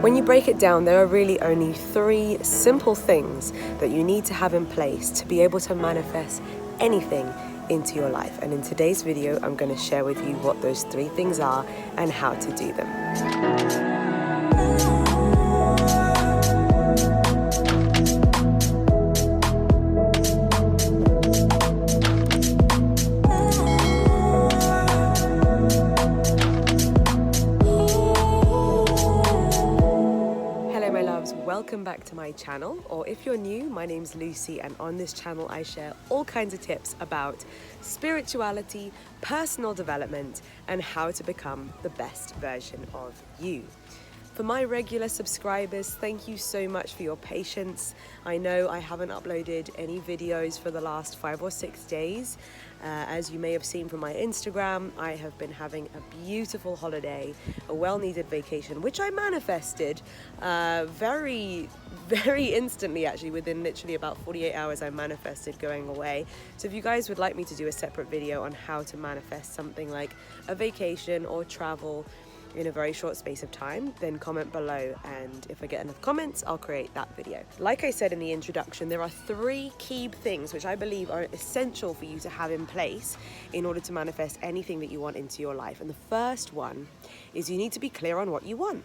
When you break it down, there are really only 3 simple things that you need to have in place to be able to manifest anything into your life. And in today's video, I'm going to share with you what those 3 things are and how to do them. Welcome back to my channel, or if you're new, my name's Lucy, and on this channel I share all kinds of tips about spirituality, personal development, and how to become the best version of you. For my regular subscribers, thank you so much for your patience. I know I haven't uploaded any videos for the last 5 or 6 days. As you may have seen from my Instagram, I have been having a beautiful holiday, a well-needed vacation, which I manifested very instantly, actually. Within literally about 48 hours, I manifested going away. So if you guys would like me to do a separate video on how to manifest something like a vacation or travel in a very short space of time, then comment below, and if I get enough comments, I'll create that video. Like I said in the introduction, there are 3 key things which I believe are essential for you to have in place in order to manifest anything that you want into your life. And the first one is you need to be clear on what you want.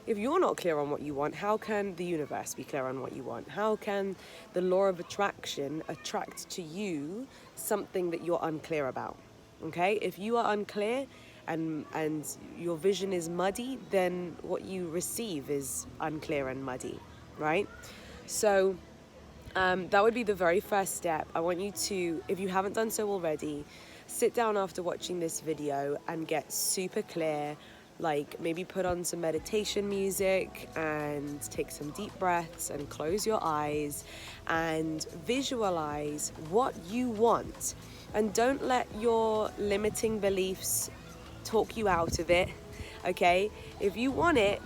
If you're not clear on what you want, how can the universe be clear on what you want? How can the law of attraction attract to you something that you're unclear about? Okay, if you are unclear and your vision is muddy, then what you receive is unclear and muddy, right? So that would be the very first step. I want you to, if you haven't done so already, sit down after watching this video and get super clear. Like, maybe put on some meditation music and take some deep breaths and close your eyes and visualize what you want. And don't let your limiting beliefs talk you out of it, okay? If you want it,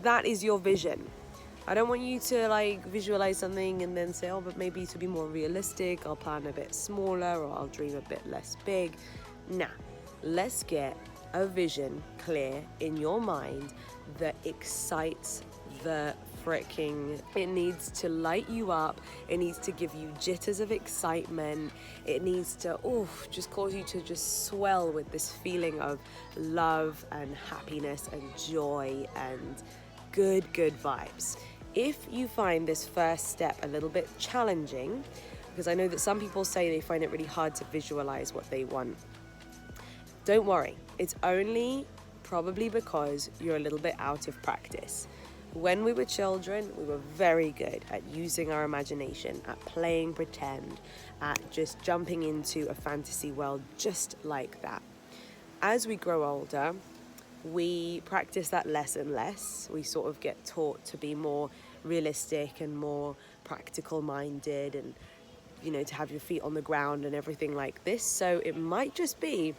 that is your vision. I don't want you to like visualize something and then say, oh, but maybe to be more realistic, I'll plan a bit smaller or I'll dream a bit less big. Nah, let's get a vision clear in your mind that excites the freaking, it needs to light you up, it needs to give you jitters of excitement, it needs to just cause you to just swell with this feeling of love and happiness and joy and good vibes. If you find this first step a little bit challenging, because I know that some people say they find it really hard to visualize what they want, don't worry, it's only probably because you're a little bit out of practice. When we were children, we were very good at using our imagination, at playing pretend, at just jumping into a fantasy world just like that. As we grow older, we practice that less and less. We sort of get taught to be more realistic and more practical minded, and, you know, to have your feet on the ground and everything like this. So it might just be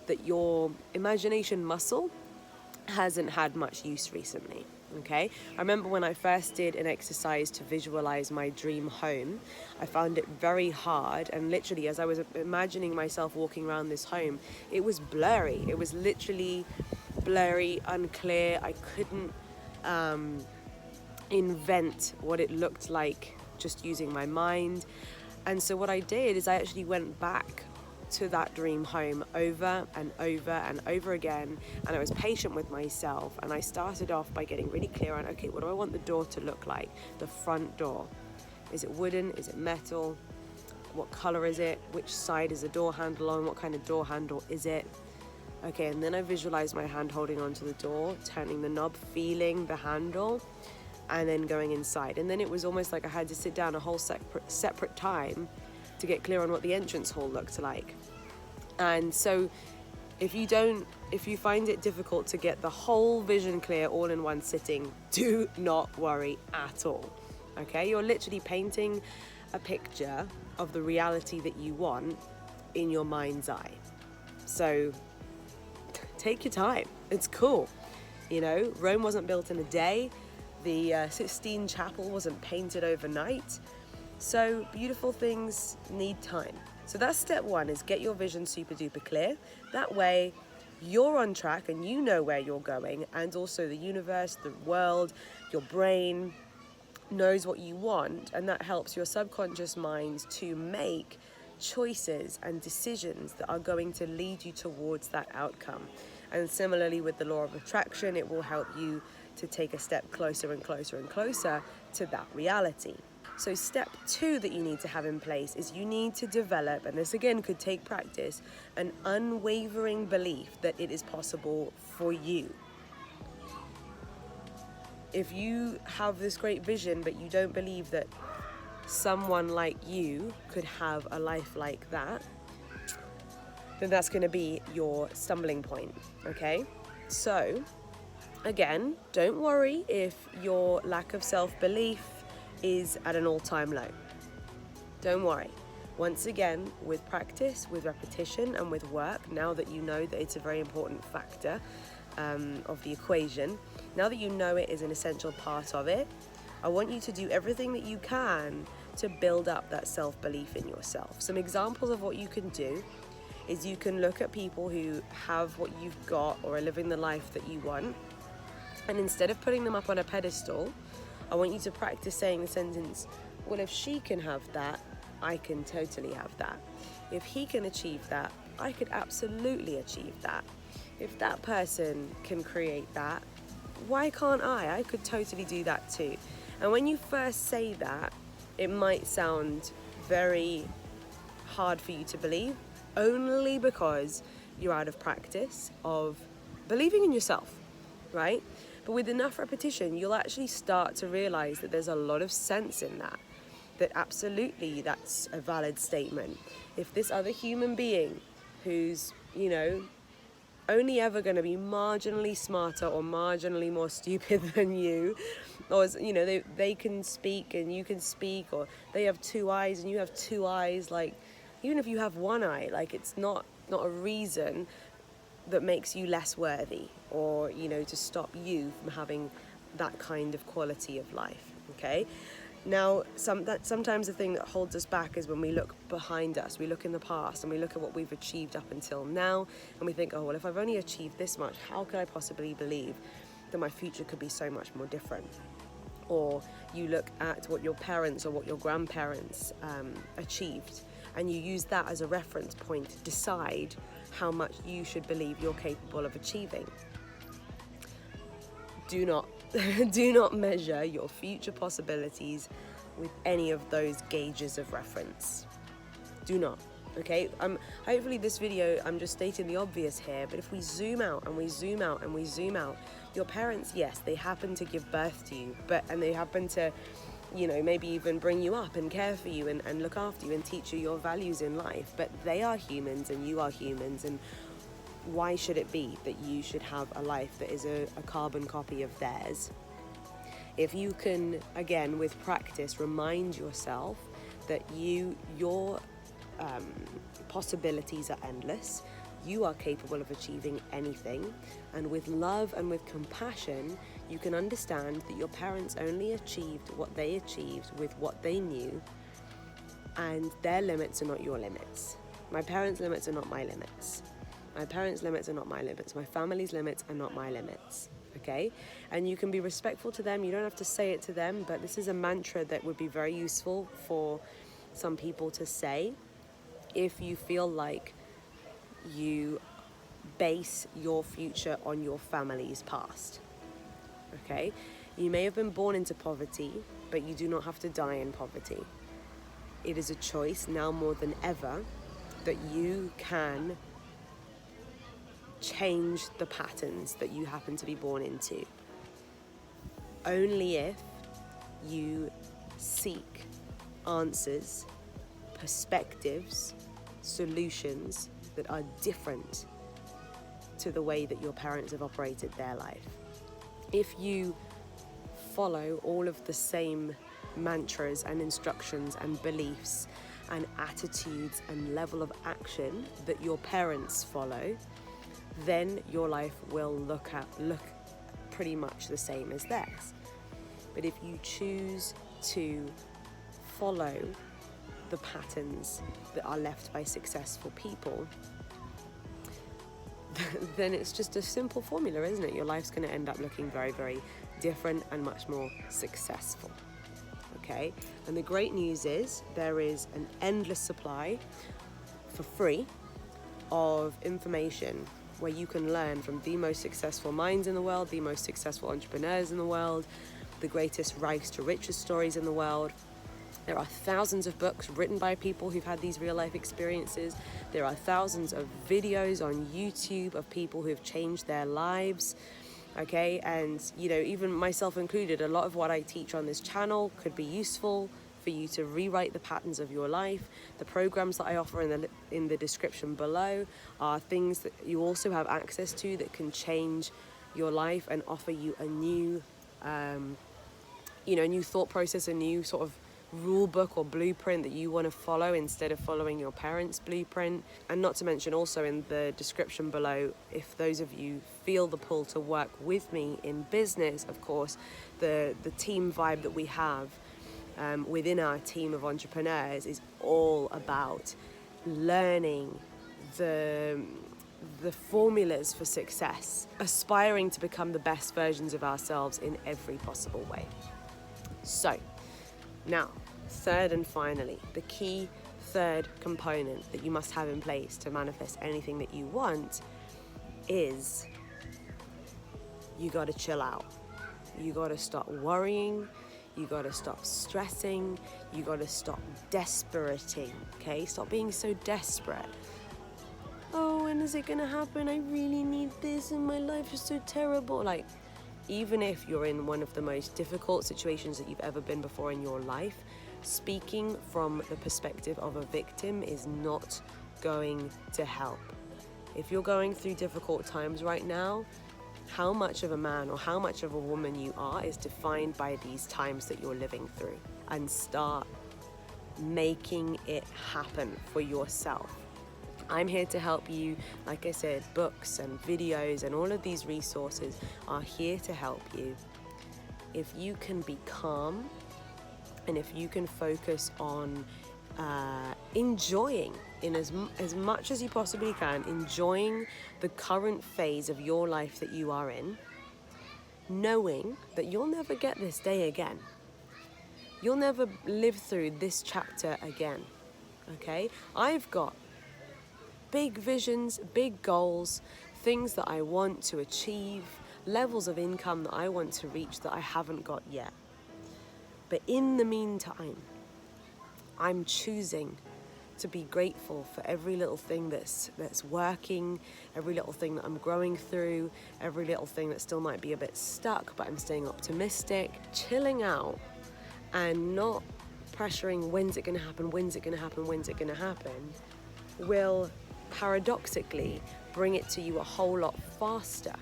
that your imagination muscle hasn't had much use recently. Okay, I remember when I first did an exercise to visualize my dream home, I found it very hard, and literally as I was imagining myself walking around this home, it was blurry. It was literally blurry, unclear. I couldn't invent what it looked like just using my mind. And so what I did is I actually went back to that dream home over and over and over again, and I was patient with myself, and I started off by getting really clear on, okay, what do I want the door to look like? The front door, is it wooden, is it metal, what color is it, which side is the door handle on, what kind of door handle is it? Okay, and then I visualized my hand holding onto the door, turning the knob, feeling the handle, and then going inside. And then it was almost like I had to sit down a whole separate time to get clear on what the entrance hall looked like. And so if you find it difficult to get the whole vision clear all in one sitting, do not worry at all. Okay, you're literally painting a picture of the reality that you want in your mind's eye. So take your time, it's cool. You know, Rome wasn't built in a day, the Sistine Chapel wasn't painted overnight. So beautiful things need time. So that's step 1, is get your vision super duper clear. That way you're on track and you know where you're going, and also the universe, the world, your brain knows what you want, and that helps your subconscious mind to make choices and decisions that are going to lead you towards that outcome. And similarly with the law of attraction, it will help you to take a step closer and closer and closer to that reality. So step 2 that you need to have in place is you need to develop, and this again could take practice, an unwavering belief that it is possible for you. If you have this great vision but you don't believe that someone like you could have a life like that, then that's going to be your stumbling point, okay? So again, don't worry if your lack of self-belief is at an all-time low. Don't worry. Once again, with practice, with repetition, and with work, now that you know that it's a very important factor of the equation, now that you know it is an essential part of it, I want you to do everything that you can to build up that self-belief in yourself. Some examples of what you can do is you can look at people who have what you've got or are living the life that you want, and instead of putting them up on a pedestal, I want you to practice saying the sentence, well, if she can have that, I can totally have that. If he can achieve that, I could absolutely achieve that. If that person can create that, why can't I? I could totally do that too. And when you first say that, it might sound very hard for you to believe, only because you're out of practice of believing in yourself, right? But with enough repetition, you'll actually start to realize that there's a lot of sense in that. That absolutely that's a valid statement. If this other human being who's, only ever going to be marginally smarter or marginally more stupid than you, or they can speak and you can speak, or they have 2 eyes and you have 2 eyes, like even if you have 1 eye, like it's not a reason that makes you less worthy, or to stop you from having that kind of quality of life. Okay, now sometimes the thing that holds us back is when we look behind us, we look in the past and we look at what we've achieved up until now, and we think, oh well, if I've only achieved this much, how could I possibly believe that my future could be so much more different? Or you look at what your parents or what your grandparents achieved, and you use that as a reference point to decide how much you should believe you're capable of achieving. Do not measure your future possibilities with any of those gauges of reference. Do not. Okay, hopefully this video, I'm just stating the obvious here, but if we zoom out and we zoom out and we zoom out, your parents, yes, they happen to give birth to you, and they happen to, maybe even bring you up and care for you and look after you and teach you your values in life, but they are humans and you are humans, and why should it be that you should have a life that is a carbon copy of theirs? If you can, again, with practice, remind yourself that your possibilities are endless, you are capable of achieving anything, and with love and with compassion, you can understand that your parents only achieved what they achieved with what they knew, and their limits are not your limits. My parents' limits are not my limits. My parents' limits are not my limits. My family's limits are not my limits, okay? And you can be respectful to them. You don't have to say it to them, but this is a mantra that would be very useful for some people to say if you feel like you base your future on your family's past, okay? You may have been born into poverty, but you do not have to die in poverty. It is a choice now more than ever that you can change the patterns that you happen to be born into. Only if you seek answers, perspectives, solutions that are different to the way that your parents have operated their life. If you follow all of the same mantras and instructions and beliefs and attitudes and level of action that your parents follow, then your life will look pretty much the same as theirs. But if you choose to follow the patterns that are left by successful people, then it's just a simple formula, isn't it? Your life's going to end up looking very, very different and much more successful. Okay? And the great news is there is an endless supply for free of information where you can learn from the most successful minds in the world, the most successful entrepreneurs in the world, the greatest rags to riches stories in the world. There are thousands of books written by people who've had these real life experiences. There are thousands of videos on YouTube of people who've changed their lives. Okay, and even myself included, a lot of what I teach on this channel could be useful for you to rewrite the patterns of your life. The programs that I offer in the description below are things that you also have access to that can change your life and offer you a new, new thought process, a new sort of rule book or blueprint that you want to follow instead of following your parents' blueprint. And not to mention also in the description below, if those of you feel the pull to work with me in business, of course, the team vibe that we have within our team of entrepreneurs is all about learning the formulas for success, aspiring to become the best versions of ourselves in every possible way. So now, third and finally, the key third component that you must have in place to manifest anything that you want is you got to chill out. You got to stop worrying. You got to stop stressing. You got to stop desperating, okay? Stop being so desperate. Oh, when is it going to happen? I really need this and my life is so terrible. Like, even if you're in one of the most difficult situations that you've ever been before in your life, speaking from the perspective of a victim is not going to help. If you're going through difficult times right now, how much of a man or how much of a woman you are is defined by these times that you're living through. And start making it happen for yourself. I'm here to help you. Like I said, books and videos and all of these resources are here to help you. If you can be calm and if you can focus on enjoying in as much as you possibly can, enjoying the current phase of your life that you are in, knowing that you'll never get this day again. You'll never live through this chapter again, okay? I've got big visions, big goals, things that I want to achieve, levels of income that I want to reach that I haven't got yet. But in the meantime, I'm choosing to be grateful for every little thing that's working, every little thing that I'm growing through, every little thing that still might be a bit stuck, but I'm staying optimistic, chilling out and not pressuring when's it going to happen, will paradoxically bring it to you a whole lot faster.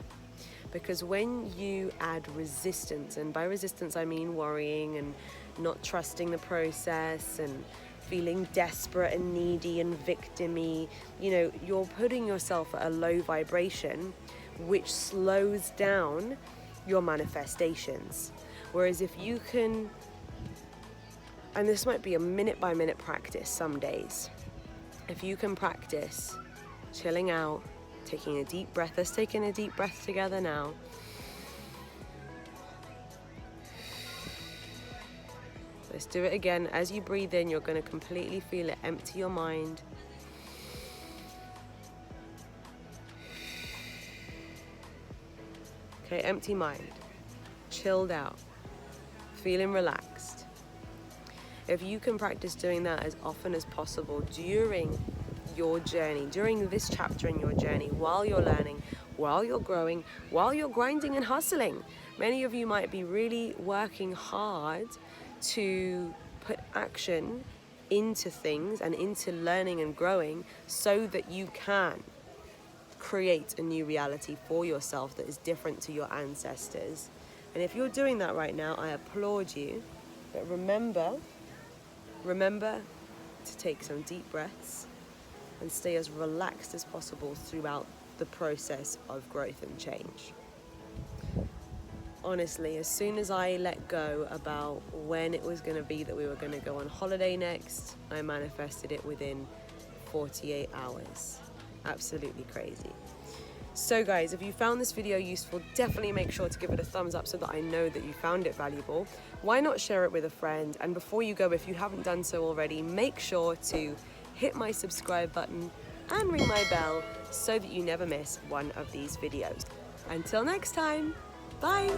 Because when you add resistance, and by resistance I mean worrying and not trusting the process and feeling desperate and needy and victim-y, you're putting yourself at a low vibration, which slows down your manifestations. Whereas if you can, and this might be a minute by minute practice some days, if you can practice chilling out, taking a deep breath. Let's take in a deep breath together now. Let's do it again. As you breathe in, you're going to completely feel it empty your mind. Okay, empty mind, chilled out, feeling relaxed. If you can practice doing that as often as possible during your journey, during this chapter in your journey, while you're learning, while you're growing, while you're grinding and hustling. Many of you might be really working hard to put action into things and into learning and growing so that you can create a new reality for yourself that is different to your ancestors. And if you're doing that right now, I applaud you. But remember to take some deep breaths and stay as relaxed as possible throughout the process of growth and change. Honestly, as soon as I let go about when it was going to be that we were going to go on holiday next, I manifested it within 48 hours. Absolutely crazy. So guys, if you found this video useful, definitely make sure to give it a thumbs up so that I know that you found it valuable. Why not share it with a friend? And before you go, if you haven't done so already, make sure to hit my subscribe button and ring my bell so that you never miss one of these videos. Until next time, bye!